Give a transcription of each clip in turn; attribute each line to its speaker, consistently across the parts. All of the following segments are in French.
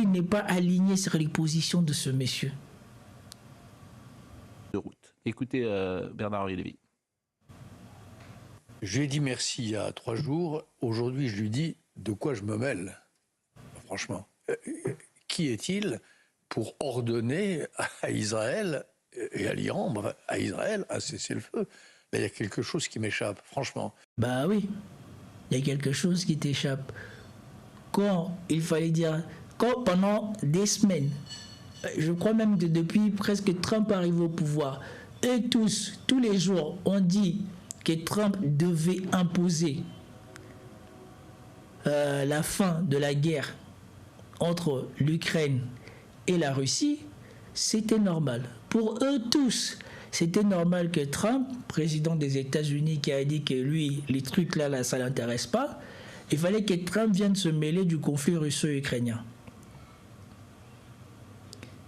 Speaker 1: Israël n'est pas aligné sur les positions de ce monsieur.
Speaker 2: De route. Écoutez Bernard-Henri Lévy.
Speaker 3: Je lui ai dit merci il y a 3 jours. Aujourd'hui, je lui dis de quoi je me mêle. Franchement, qui est-il pour ordonner à Israël et à l'Iran, à Israël, à cesser le feu? Là, il y a quelque chose qui m'échappe, franchement.
Speaker 1: Bah oui, il y a quelque chose qui t'échappe. Quand il fallait dire, quand pendant des semaines, je crois même que depuis presque Trump arrive au pouvoir, eux tous les jours, on dit que Trump devait imposer la fin de la guerre entre l'Ukraine et la Russie, c'était normal. Pour eux tous, c'était normal que Trump, président des États-Unis, qui a dit que lui, les trucs là ça ne l'intéresse pas, il fallait que Trump vienne se mêler du conflit russo-ukrainien.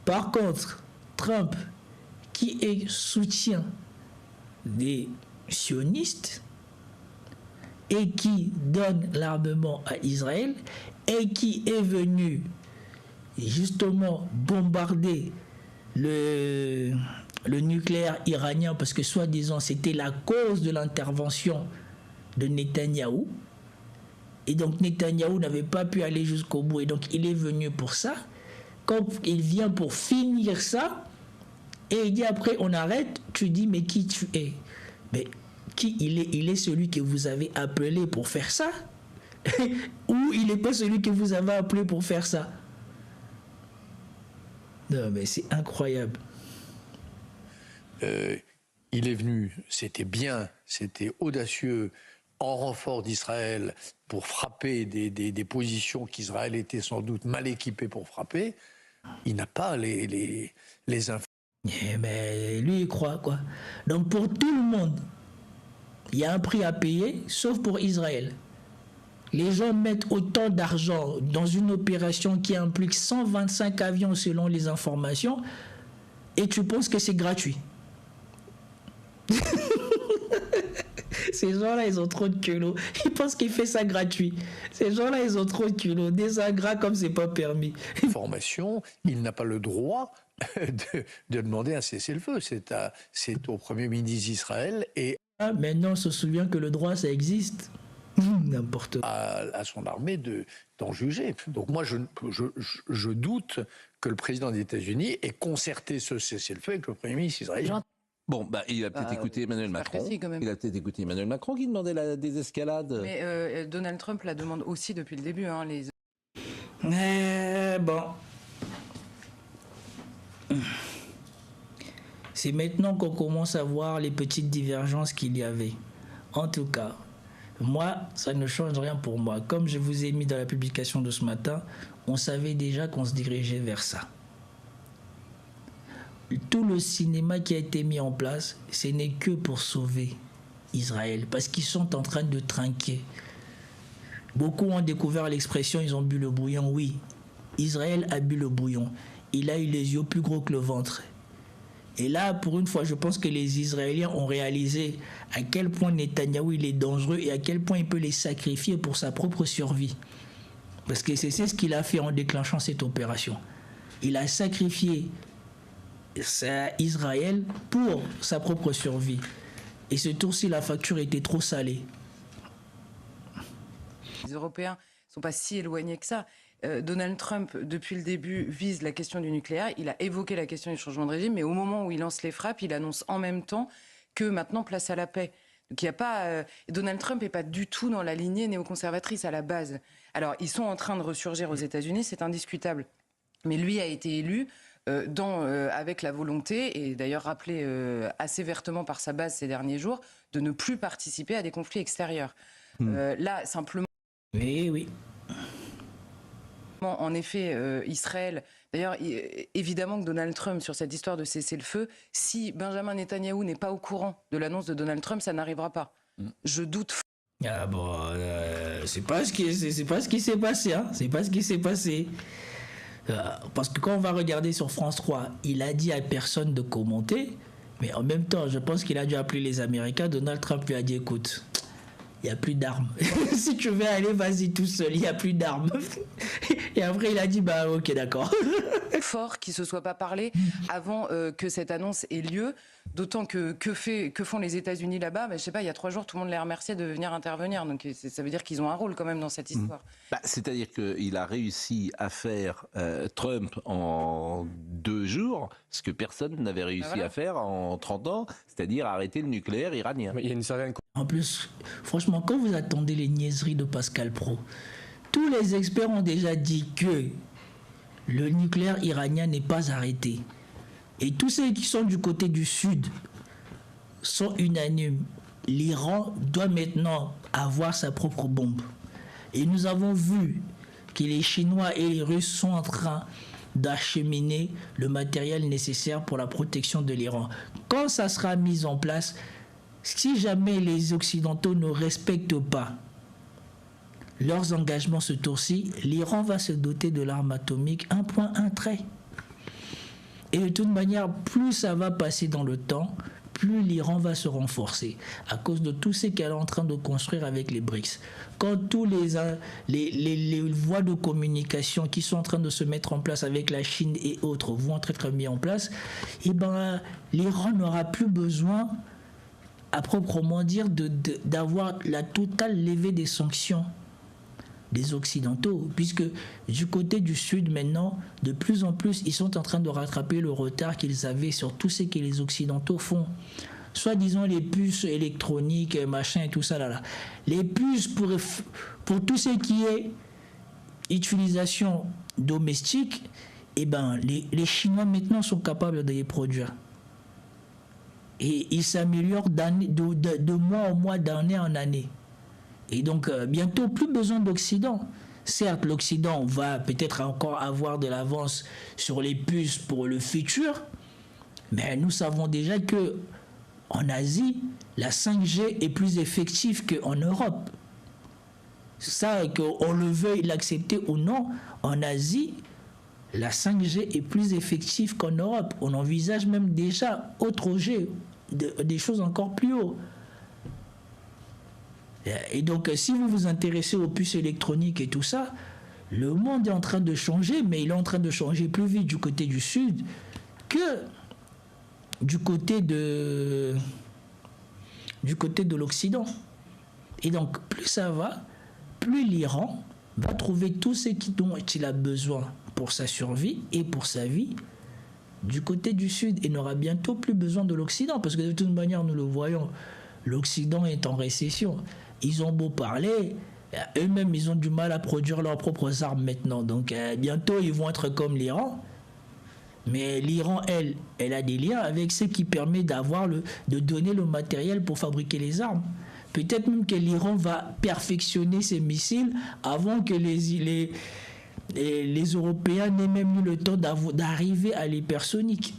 Speaker 1: Par contre, Trump, qui est soutien des sionistes et qui donne l'armement à Israël et qui est venu justement bombarder le nucléaire iranien parce que soi-disant c'était la cause de l'intervention de Netanyahou. Et donc Netanyahou n'avait pas pu aller jusqu'au bout et donc il est venu pour ça. Quand il vient pour finir ça, et il dit après on arrête, tu dis mais qui tu es? Mais qui il est celui que vous avez appelé pour faire ça? Ou il n'est pas celui que vous avez appelé pour faire ça? Non mais c'est incroyable.
Speaker 3: Il est venu, c'était bien, c'était audacieux, en renfort d'Israël pour frapper des positions qu'Israël était sans doute mal équipé pour frapper. Il n'a pas les infos.
Speaker 1: Mais lui, il croit quoi. Donc pour tout le monde, il y a un prix à payer, sauf pour Israël. Les gens mettent autant d'argent dans une opération qui implique 125 avions selon les informations, et tu penses que c'est gratuit. Ces gens-là, ils ont trop de culot. Ils pensent qu'il fait ça gratuit. Ces gens-là, ils ont trop de culot. Des ingrats comme c'est pas permis.
Speaker 3: Formation, il n'a pas le droit de demander un cessez-le-feu. C'est au Premier ministre d'Israël et
Speaker 1: maintenant, on se souvient que le droit, ça existe. N'importe quoi.
Speaker 3: À son armée d'en juger. Donc moi, je doute que le président des États-Unis ait concerté ce cessez-le-feu avec le Premier ministre israélien.
Speaker 2: Bon, bah, il a peut-être écouté Emmanuel Macron. Il a peut-être écouté Emmanuel Macron qui demandait la désescalade.
Speaker 4: Mais Donald Trump la demande aussi depuis le début. Hein,
Speaker 1: Bon. C'est maintenant qu'on commence à voir les petites divergences qu'il y avait. En tout cas, moi, ça ne change rien pour moi. Comme je vous ai mis dans la publication de ce matin, on savait déjà qu'on se dirigeait vers ça. Tout le cinéma qui a été mis en place, ce n'est que pour sauver Israël, parce qu'ils sont en train de trinquer. Beaucoup ont découvert l'expression, ils ont bu le bouillon. Oui, Israël a bu le bouillon. Il a eu les yeux plus gros que le ventre. Et là, pour une fois, je pense que les Israéliens ont réalisé à quel point Netanyahou il est dangereux et à quel point il peut les sacrifier pour sa propre survie. Parce que c'est ce qu'il a fait en déclenchant cette opération. Il a sacrifié Israël pour sa propre survie. Et ce tour-ci, la facture était trop salée.
Speaker 4: Les Européens ne sont pas si éloignés que ça. Donald Trump, depuis le début, vise la question du nucléaire. Il a évoqué la question du changement de régime, mais au moment où il lance les frappes, il annonce en même temps que maintenant, place à la paix. Donc il y a pas, Donald Trump n'est pas du tout dans la lignée néoconservatrice à la base. Alors, ils sont en train de ressurgir aux États-Unis, c'est indiscutable. Mais lui a été élu avec la volonté, et d'ailleurs rappelé assez vertement par sa base ces derniers jours, de ne plus participer à des conflits extérieurs. Là, simplement...
Speaker 1: Oui.
Speaker 4: En effet, Israël... D'ailleurs, évidemment que Donald Trump, sur cette histoire de cessez-le-feu, si Benjamin Netanyahou n'est pas au courant de l'annonce de Donald Trump, ça n'arrivera pas. Je doute...
Speaker 1: Ah bon, c'est pas ce qui s'est passé, hein. C'est pas ce qui s'est passé. Parce que quand on va regarder sur France 3, il a dit à personne de commenter, mais en même temps, je pense qu'il a dû appeler les Américains. Donald Trump lui a dit, écoute, il n'y a plus d'armes. Si tu veux aller, vas-y tout seul, il n'y a plus d'armes. Il Et après, il a dit, bah ok, d'accord.
Speaker 4: Fort qu'il ne se soit pas parlé avant que cette annonce ait lieu. D'autant que font les États-Unis là-bas? Je ne sais pas, il y a 3 jours, tout le monde les remerciait de venir intervenir. Donc ça veut dire qu'ils ont un rôle quand même dans cette histoire.
Speaker 2: C'est-à-dire qu'il a réussi à faire Trump en 2 jours, ce que personne n'avait réussi à faire en 30 ans, c'est-à-dire arrêter le nucléaire iranien.
Speaker 5: Il y a une certaine...
Speaker 1: En plus, franchement, quand vous attendez les niaiseries de Pascal Praud, tous les experts ont déjà dit que le nucléaire iranien n'est pas arrêté. Et tous ceux qui sont du côté du Sud sont unanimes. L'Iran doit maintenant avoir sa propre bombe. Et nous avons vu que les Chinois et les Russes sont en train d'acheminer le matériel nécessaire pour la protection de l'Iran. Quand ça sera mis en place, si jamais les Occidentaux ne respectent pas leurs engagements ce tour-ci, l'Iran va se doter de l'arme atomique, un point, un trait. Et de toute manière, plus ça va passer dans le temps, plus l'Iran va se renforcer à cause de tout ce qu'elle est en train de construire avec les BRICS. Quand tous les voies de communication qui sont en train de se mettre en place avec la Chine et autres vont être mis en place, eh ben, l'Iran n'aura plus besoin, à proprement dire, d'avoir la totale levée des sanctions des Occidentaux, puisque du côté du Sud maintenant, de plus en plus, ils sont en train de rattraper le retard qu'ils avaient sur tout ce que les Occidentaux font. Soit disons les puces électroniques, machin et tout ça là. Les puces pour tout ce qui est utilisation domestique, eh ben, les Chinois maintenant sont capables de les produire. Et ils s'améliorent de mois en mois, d'année en année. Et donc, bientôt, plus besoin d'Occident. Certes, l'Occident va peut-être encore avoir de l'avance sur les puces pour le futur, mais nous savons déjà que en Asie, la 5G est plus effective qu'en Europe. Ça, qu'on le veuille l'accepter ou non, en Asie, la 5G est plus effective qu'en Europe. On envisage même déjà autre G, des choses encore plus haut. Et donc, si vous vous intéressez aux puces électroniques et tout ça, le monde est en train de changer, mais il est en train de changer plus vite du côté du Sud que du côté de l'Occident. Et donc, plus ça va, plus l'Iran va trouver tout ce dont il a besoin pour sa survie et pour sa vie du côté du Sud, et n'aura bientôt plus besoin de l'Occident, parce que de toute manière, nous le voyons, l'Occident est en récession. Ils ont beau parler, eux-mêmes, ils ont du mal à produire leurs propres armes maintenant. Donc, bientôt, ils vont être comme l'Iran. Mais l'Iran, elle a des liens avec ce qui permet de donner le matériel pour fabriquer les armes. Peut-être même que l'Iran va perfectionner ses missiles avant que les Européens n'aient même eu le temps d'arriver à l'hypersonique.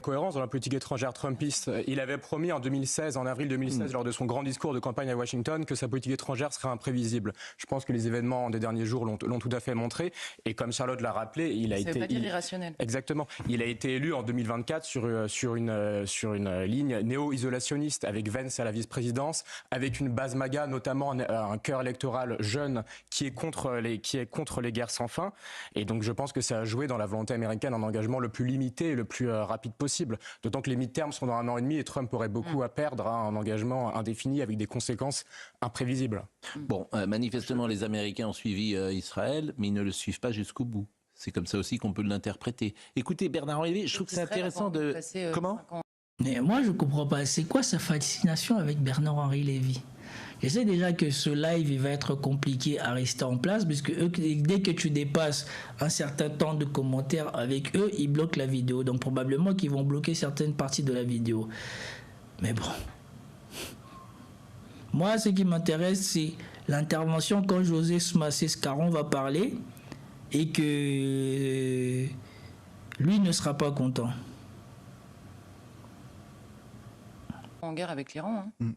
Speaker 5: Cohérence dans la politique étrangère trumpiste. Il avait promis en avril 2016, lors de son grand discours de campagne à Washington, que sa politique étrangère serait imprévisible. Je pense que les événements des derniers jours l'ont tout à fait montré. Et comme Charlotte l'a rappelé, il a été...
Speaker 4: Ça veut pas dire irrationnel.
Speaker 5: Exactement. Il a été élu en 2024 sur une ligne néo-isolationniste, avec Vance à la vice-présidence, avec une base MAGA, notamment un cœur électoral jeune qui est contre les guerres sans fin. Et donc je pense que ça a joué dans la volonté américaine un engagement le plus limité et le plus rapide possible. D'autant que les midterms sont dans 1 an et demi et Trump aurait beaucoup à perdre à un engagement indéfini avec des conséquences imprévisibles.
Speaker 2: Bon, manifestement, les Américains ont suivi Israël, mais ils ne le suivent pas jusqu'au bout. C'est comme ça aussi qu'on peut l'interpréter. Écoutez, Bernard-Henri Lévy, je trouve que c'est intéressant de... Comment ?
Speaker 1: Mais moi, je ne comprends pas. C'est quoi sa fascination avec Bernard-Henri Lévy ? Je sais déjà que ce live, il va être compliqué à rester en place, puisque eux, dès que tu dépasses un certain temps de commentaires avec eux, ils bloquent la vidéo. Donc probablement qu'ils vont bloquer certaines parties de la vidéo. Mais bon. Moi, ce qui m'intéresse, c'est l'intervention quand José Massé-Scaron va parler et que lui ne sera pas content.
Speaker 4: En guerre avec l'Iran, hein.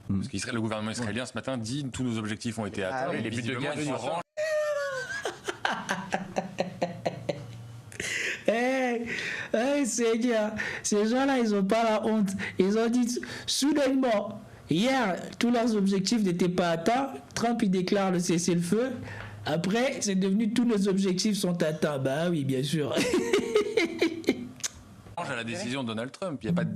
Speaker 6: Parce que le gouvernement israélien ce matin dit tous nos objectifs ont été atteints.
Speaker 5: Les buts de guerre
Speaker 6: se rangent.
Speaker 1: Seigneur, ces gens-là, ils n'ont pas la honte. Ils ont dit soudainement, hier, tous leurs objectifs n'étaient pas atteints. Trump, il déclare le cessez-le-feu. Après, c'est devenu tous nos objectifs sont atteints. Bah oui, bien sûr.
Speaker 6: À la décision de Donald Trump, il n'y a pas de